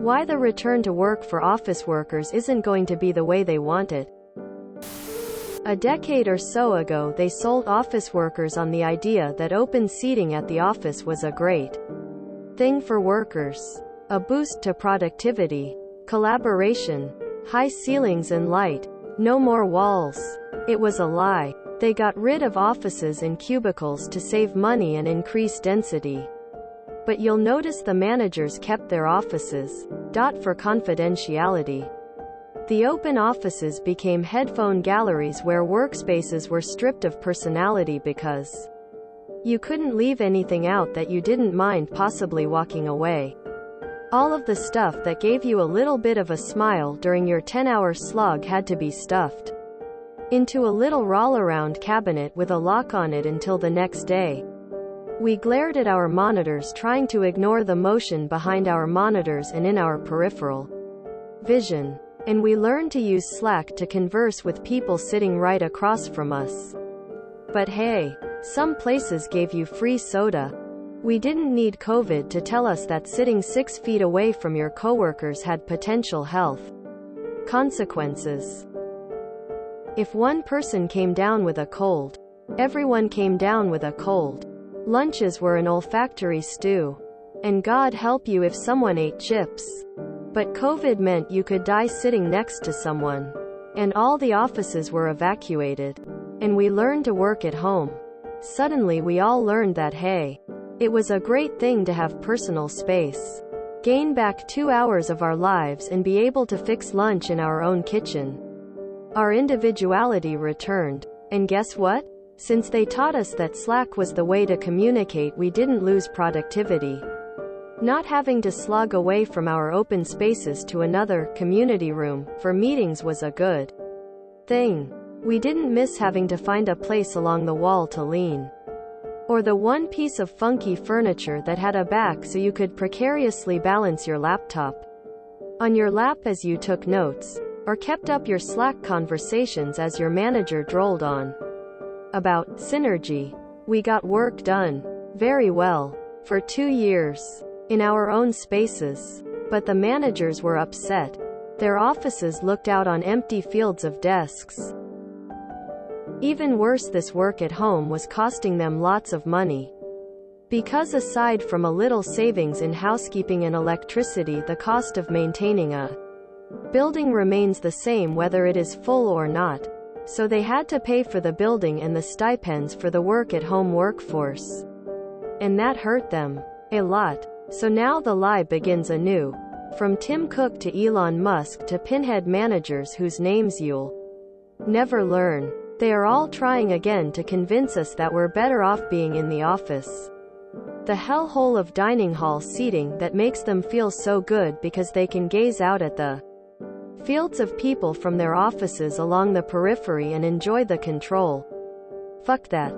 Why the return to work for office workers isn't going to be the way they want it. A decade or so ago they sold office workers on the idea that open seating at the office was a great thing for workers. A boost to productivity, collaboration, high ceilings and light, no more walls. It was a lie. They got rid of offices and cubicles to save money and increase density. But you'll notice the managers kept their offices, for confidentiality. The open offices became headphone galleries where workspaces were stripped of personality because you couldn't leave anything out that you didn't mind possibly walking away. All of the stuff that gave you a little bit of a smile during your 10-hour slog had to be stuffed into a little roll-around cabinet with a lock on it until the next day. We glared at our monitors trying to ignore the motion behind our monitors and in our peripheral vision. And we learned to use Slack to converse with people sitting right across from us. But hey, some places gave you free soda. We didn't need COVID to tell us that sitting 6 feet away from your coworkers had potential health consequences. If one person came down with a cold, everyone came down with a cold. Lunches were an olfactory stew. And God help you if someone ate chips. But COVID meant you could die sitting next to someone. And all the offices were evacuated. And we learned to work at home. Suddenly we all learned that hey, it was a great thing to have personal space. Gain back 2 hours of our lives and be able to fix lunch in our own kitchen. Our individuality returned. And guess what? Since they taught us that Slack was the way to communicate, we didn't lose productivity. Not having to slog away from our open spaces to another community room for meetings was a good thing. We didn't miss having to find a place along the wall to lean. Or the one piece of funky furniture that had a back so you could precariously balance your laptop on your lap as you took notes, or kept up your Slack conversations as your manager drolled on about synergy. We got work done very well for 2 years in our own spaces. But the managers were upset. Their offices looked out on empty fields of desks. Even worse, this work at home was costing them lots of money. Because aside from a little savings in housekeeping and electricity, the cost of maintaining a building remains the same whether it is full or not. So they had to pay for the building and the stipends for the work-at-home workforce. And that hurt them a lot. So now the lie begins anew. From Tim Cook to Elon Musk to pinhead managers whose names you'll never learn. They are all trying again to convince us that we're better off being in the office. The hellhole of dining hall seating that makes them feel so good because they can gaze out at the fields of people from their offices along the periphery and enjoy the control. Fuck that.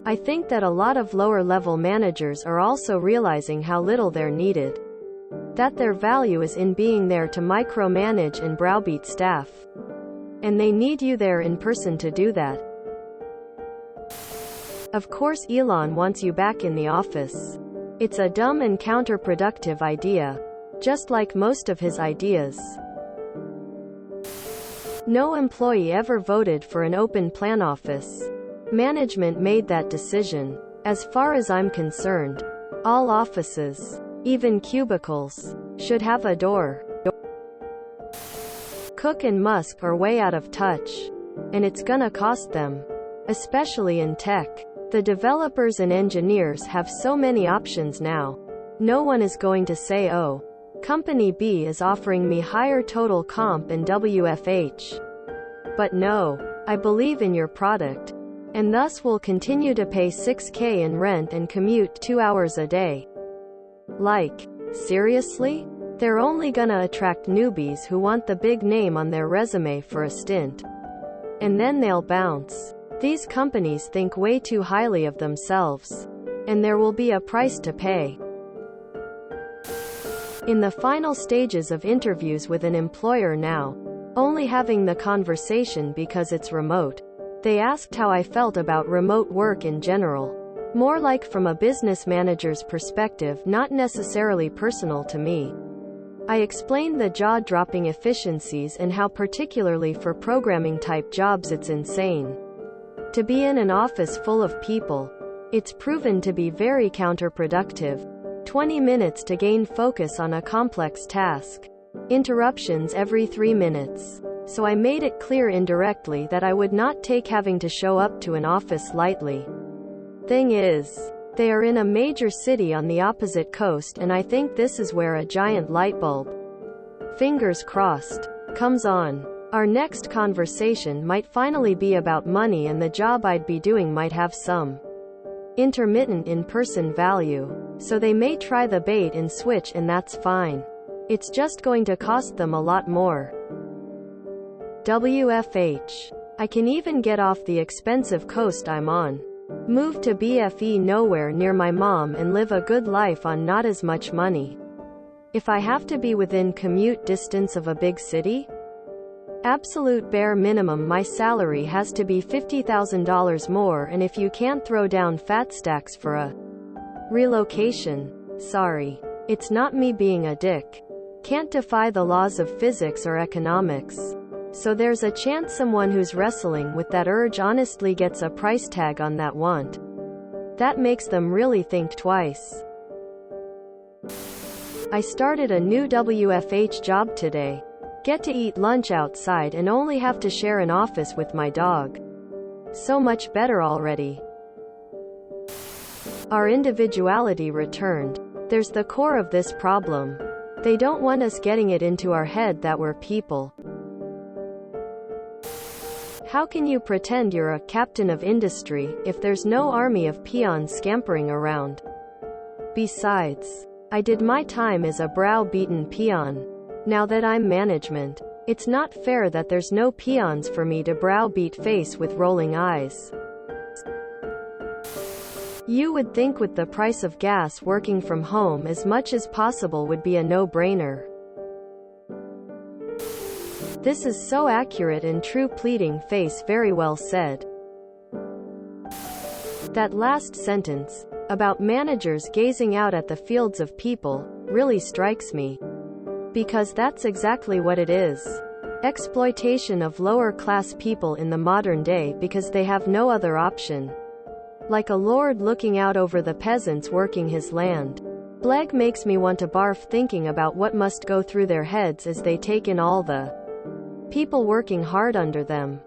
I think that a lot of lower-level managers are also realizing how little they're needed. That their value is in being there to micromanage and browbeat staff. And they need you there in person to do that. Of course Elon wants you back in the office. It's a dumb and counterproductive idea. Just like most of his ideas. No employee ever voted for an open plan office. Management made that decision. As far as I'm concerned, all offices, even cubicles, should have a door. Cook and Musk are way out of touch. And it's gonna cost them. Especially in tech. The developers and engineers have so many options now. No one is going to say, oh, Company B is offering me higher total comp and WFH. But no, I believe in your product. And thus will continue to pay $6,000 in rent and commute 2 hours a day. Like, seriously? They're only gonna attract newbies who want the big name on their resume for a stint. And then they'll bounce. These companies think way too highly of themselves. And there will be a price to pay. In the final stages of interviews with an employer now, only having the conversation because it's remote. They asked how I felt about remote work in general. More like from a business manager's perspective, not necessarily personal to me. I explained the jaw-dropping efficiencies and how particularly for programming-type jobs it's insane to be in an office full of people. It's proven to be very counterproductive. 20 minutes to gain focus on a complex task. Interruptions every 3 minutes. So I made it clear indirectly that I would not take having to show up to an office lightly. Thing is, they are in a major city on the opposite coast, and I think this is where a giant light bulb, fingers crossed, comes on. Our next conversation might finally be about money, and the job I'd be doing might have some intermittent in-person value. So they may try the bait and switch, and that's fine. It's just going to cost them a lot more. WFH. I can even get off the expensive coast I'm on. Move to BFE nowhere near my mom and live a good life on not as much money. If I have to be within commute distance of a big city, absolute bare minimum my salary has to be $50,000 more, and if you can't throw down fat stacks for a relocation, sorry. It's not me being a dick. Can't defy the laws of physics or economics. So there's a chance someone who's wrestling with that urge honestly gets a price tag on that want. That makes them really think twice. I started a new WFH job today. Get to eat lunch outside and only have to share an office with my dog. So much better already. Our individuality returned. There's the core of this problem. They don't want us getting it into our head that we're people. How can you pretend you're a captain of industry if there's no army of peons scampering around? Besides, I did my time as a brow-beaten peon. Now that I'm management, it's not fair that there's no peons for me to browbeat face with rolling eyes. You would think with the price of gas, working from home as much as possible would be a no-brainer. This is so accurate and true. Pleading face, very well said. That last sentence, about managers gazing out at the fields of people, really strikes me. Because that's exactly what it is. Exploitation of lower-class people in the modern day because they have no other option. Like a lord looking out over the peasants working his land. Bleg makes me want to barf thinking about what must go through their heads as they take in all the people working hard under them.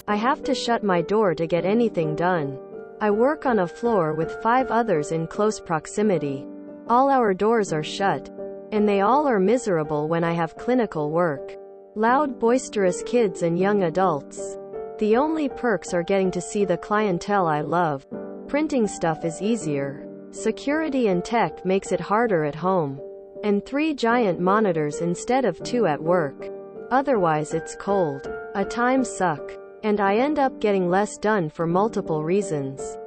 I have to shut my door to get anything done. I work on a floor with 5 others in close proximity. All our doors are shut, and they all are miserable when I have clinical work. Loud, boisterous kids and young adults. The only perks are getting to see the clientele I love. Printing stuff is easier. Security and tech makes it harder at home. And 3 giant monitors instead of 2 at work. Otherwise it's cold. A time suck. And I end up getting less done for multiple reasons.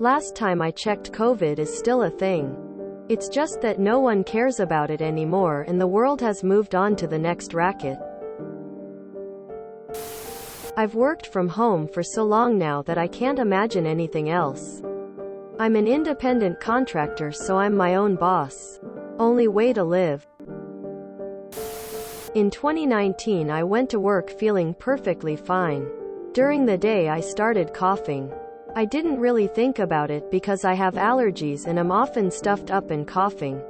Last time I checked, COVID is still a thing. It's just that no one cares about it anymore, and the world has moved on to the next racket. I've worked from home for so long now that I can't imagine anything else. I'm an independent contractor, so I'm my own boss. Only way to live. In 2019 I went to work feeling perfectly fine. During the day I started coughing. I didn't really think about it because I have allergies and am often stuffed up and coughing.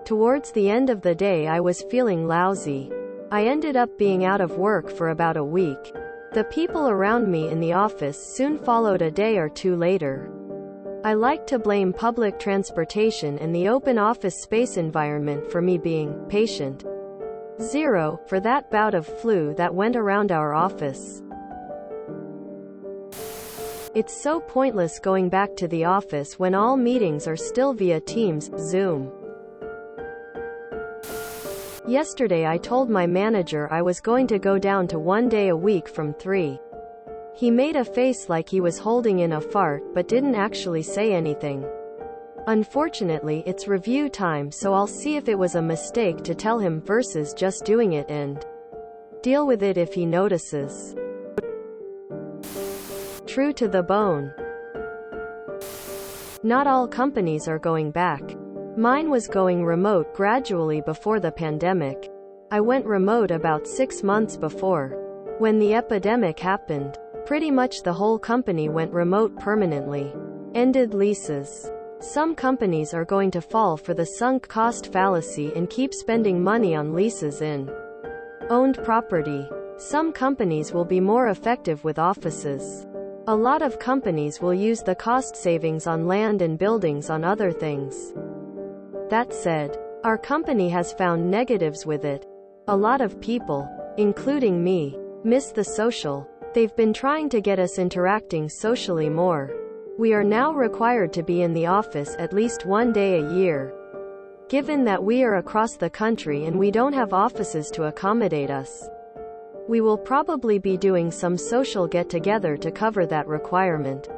Towards the end of the day I was feeling lousy. I ended up being out of work for about a week. The people around me in the office soon followed a day or 2 later. I like to blame public transportation and the open office space environment for me being patient zero for that bout of flu that went around our office. It's so pointless going back to the office when all meetings are still via Teams, Zoom. Yesterday I told my manager I was going to go down to 1 day a week from 3. He made a face like he was holding in a fart, but didn't actually say anything. Unfortunately, it's review time, so I'll see if it was a mistake to tell him versus just doing it and deal with it if he notices. True to the bone. Not all companies are going back. Mine was going remote gradually before the pandemic. I went remote about 6 months before. When the epidemic happened, pretty much the whole company went remote permanently. Ended leases. Some companies are going to fall for the sunk cost fallacy and keep spending money on leases in owned property. Some companies will be more effective with offices. A lot of companies will use the cost savings on land and buildings on other things. That said, our company has found negatives with it. A lot of people, including me, miss the social. They've been trying to get us interacting socially more. We are now required to be in the office at least 1 day a year. Given that we are across the country and we don't have offices to accommodate us, we will probably be doing some social get-together to cover that requirement.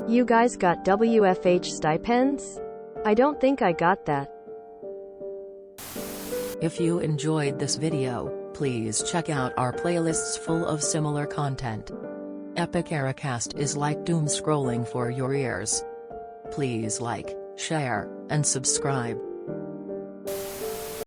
You guys got WFH stipends? I don't think I got that. If you enjoyed this video, please check out our playlists full of similar content. Epic Ericast is like doom scrolling for your ears. Please like, share, and subscribe.